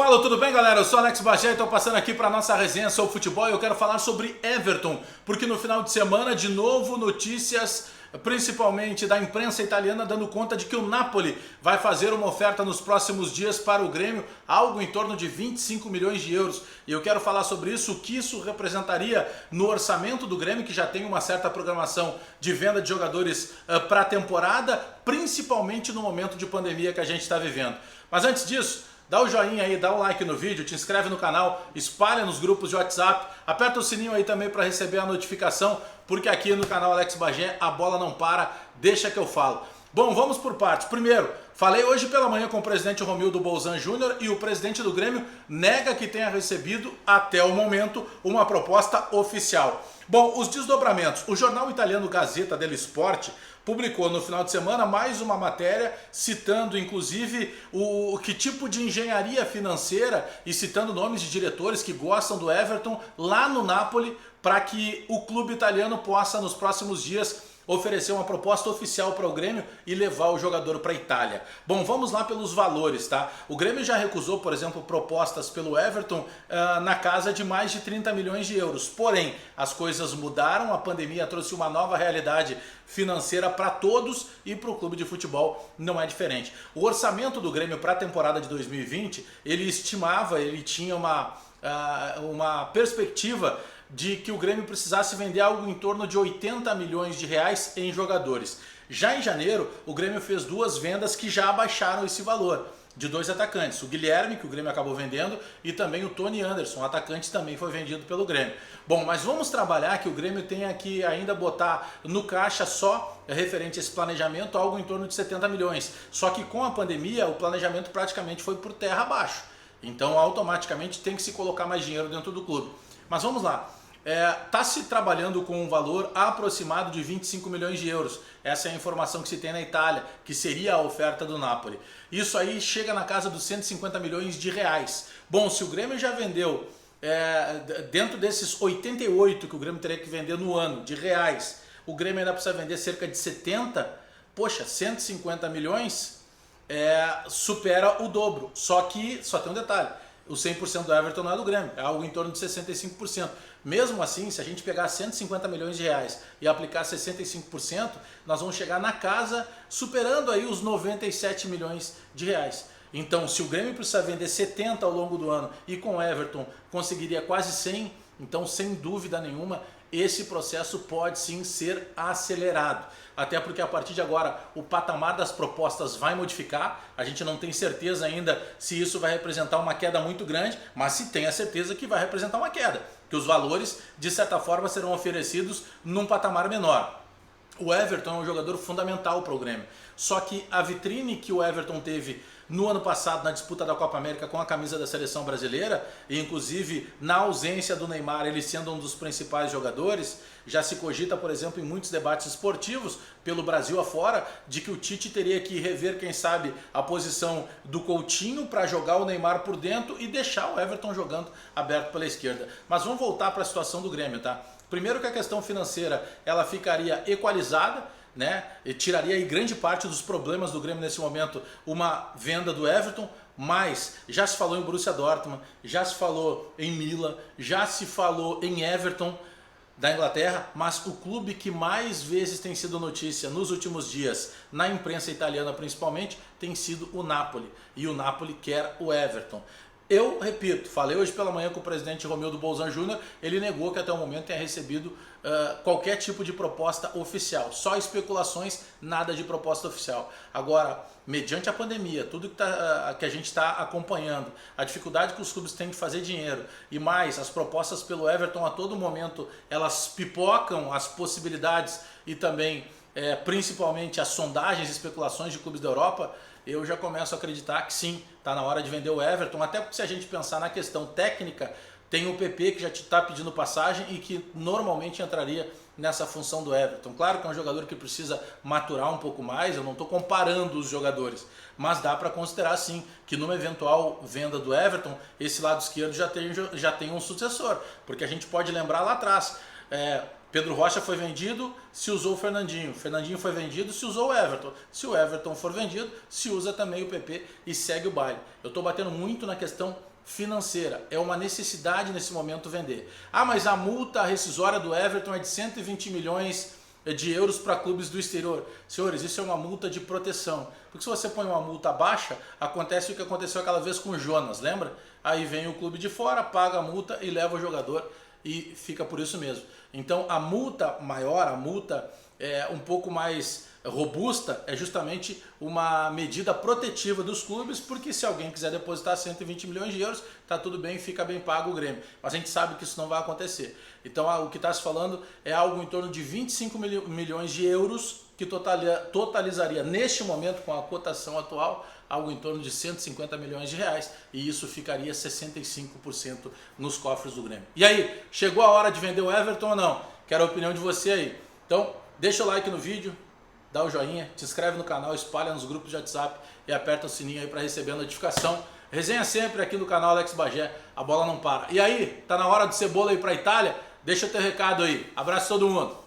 Fala, tudo bem, galera? Eu sou Alex Bagé e estou passando aqui para nossa resenha sobre futebol e eu quero falar sobre Everton, porque no final de semana, de novo, notícias, principalmente da imprensa italiana, dando conta de que o Napoli vai fazer uma oferta nos próximos dias para o Grêmio, algo em torno de 25 milhões de euros. E eu quero falar sobre isso, o que isso representaria no orçamento do Grêmio, que já tem uma certa programação de venda de jogadores para a temporada, principalmente no momento de pandemia que a gente está vivendo. Mas antes disso, dá o joinha aí, dá o like no vídeo, te inscreve no canal, espalha nos grupos de WhatsApp, aperta o sininho aí também para receber a notificação, porque aqui no canal Alex Bagé a bola não para, deixa que eu falo. Bom, vamos por partes. Primeiro, falei hoje pela manhã com o presidente Romildo Bolzan Júnior e o presidente do Grêmio nega que tenha recebido, até o momento, uma proposta oficial. Bom, os desdobramentos. O jornal italiano Gazzetta dello Sport publicou no final de semana mais uma matéria citando inclusive que tipo de engenharia financeira e citando nomes de diretores que gostam do Everton lá no Napoli para que o clube italiano possa nos próximos dias oferecer uma proposta oficial para o Grêmio e levar o jogador para a Itália. Bom, vamos lá pelos valores, tá? O Grêmio já recusou, por exemplo, propostas pelo Everton na casa de mais de 30 milhões de euros. Porém, as coisas mudaram, a pandemia trouxe uma nova realidade financeira para todos e para o clube de futebol não é diferente. O orçamento do Grêmio para a temporada de 2020, ele tinha uma perspectiva de que o Grêmio precisasse vender algo em torno de 80 milhões de reais em jogadores. Já em janeiro, o Grêmio fez duas vendas que já abaixaram esse valor, de dois atacantes. O Guilherme, que o Grêmio acabou vendendo, e também o Tony Anderson, o atacante, também foi vendido pelo Grêmio. Bom, mas vamos trabalhar que o Grêmio tenha que ainda botar no caixa só, referente a esse planejamento, algo em torno de 70 milhões. Só que com a pandemia, o planejamento praticamente foi por terra abaixo. Então, automaticamente, tem que se colocar mais dinheiro dentro do clube. Mas vamos lá, está se trabalhando com um valor aproximado de 25 milhões de euros. Essa é a informação que se tem na Itália, que seria a oferta do Napoli. Isso aí chega na casa dos 150 milhões de reais. Bom, se o Grêmio já vendeu, dentro desses 88 que o Grêmio teria que vender no ano, de reais, o Grêmio ainda precisa vender cerca de 70, poxa, 150 milhões supera o dobro. Só que, só tem um detalhe. O 100% do Everton não é do Grêmio, é algo em torno de 65%. Mesmo assim, se a gente pegar 150 milhões de reais e aplicar 65%, nós vamos chegar na casa superando aí os 97 milhões de reais. Então, se o Grêmio precisa vender 70 ao longo do ano e com o Everton conseguiria quase 100, então sem dúvida nenhuma, esse processo pode sim ser acelerado. Até porque a partir de agora o patamar das propostas vai modificar. A gente não tem certeza ainda se isso vai representar uma queda muito grande, mas se tem a certeza que vai representar uma queda, que os valores de certa forma serão oferecidos num patamar menor. O Everton é um jogador fundamental para o Grêmio, só que a vitrine que o Everton teve no ano passado na disputa da Copa América com a camisa da seleção brasileira, e inclusive na ausência do Neymar, ele sendo um dos principais jogadores, já se cogita, por exemplo, em muitos debates esportivos pelo Brasil afora, de que o Tite teria que rever, quem sabe, a posição do Coutinho para jogar o Neymar por dentro e deixar o Everton jogando aberto pela esquerda. Mas vamos voltar para a situação do Grêmio, tá? Primeiro que a questão financeira, ela ficaria equalizada, né? E tiraria aí grande parte dos problemas do Grêmio nesse momento, uma venda do Everton, mas já se falou em Borussia Dortmund, já se falou em Milan, já se falou em Everton da Inglaterra, mas o clube que mais vezes tem sido notícia nos últimos dias, na imprensa italiana principalmente, tem sido o Napoli, e o Napoli quer o Everton. Eu repito, falei hoje pela manhã com o presidente Romildo Bolzan Júnior, ele negou que até o momento tenha recebido qualquer tipo de proposta oficial, só especulações, nada de proposta oficial. Agora, mediante a pandemia, tudo que a gente está acompanhando, a dificuldade que os clubes têm de fazer dinheiro e mais as propostas pelo Everton a todo momento, elas pipocam as possibilidades e também principalmente as sondagens e especulações de clubes da Europa, eu já começo a acreditar que sim, está na hora de vender o Everton, até porque se a gente pensar na questão técnica, tem o PP que já está pedindo passagem e que normalmente entraria nessa função do Everton. Claro que é um jogador que precisa maturar um pouco mais, eu não estou comparando os jogadores, mas dá para considerar sim que numa eventual venda do Everton, esse lado esquerdo já tem um sucessor, porque a gente pode lembrar lá atrás, Pedro Rocha foi vendido, se usou o Fernandinho. Fernandinho foi vendido, se usou o Everton. Se o Everton for vendido, se usa também o PP e segue o baile. Eu estou batendo muito na questão financeira, é uma necessidade nesse momento vender. Ah, mas a multa rescisória do Everton é de 120 milhões de euros para clubes do exterior. Senhores, isso é uma multa de proteção. Porque se você põe uma multa baixa, acontece o que aconteceu aquela vez com o Jonas, lembra? Aí vem o clube de fora, paga a multa e leva o jogador e fica por isso mesmo. Então a multa maior, a multa um pouco mais robusta, é justamente uma medida protetiva dos clubes, porque se alguém quiser depositar 120 milhões de euros, tá tudo bem, fica bem pago o Grêmio. Mas a gente sabe que isso não vai acontecer. Então o que está se falando é algo em torno de 25 milhões de euros, que totalizaria neste momento, com a cotação atual, algo em torno de 150 milhões de reais, e isso ficaria 65% nos cofres do Grêmio. E aí, chegou a hora de vender o Everton ou não? Quero a opinião de você aí. Então, deixa o like no vídeo, dá o joinha, te inscreve no canal, espalha nos grupos de WhatsApp e aperta o sininho aí para receber a notificação. Resenha sempre aqui no canal Alex Bagé, a bola não para. E aí, tá na hora de Cebola ir para a Itália? Deixa o teu recado aí. Abraço a todo mundo.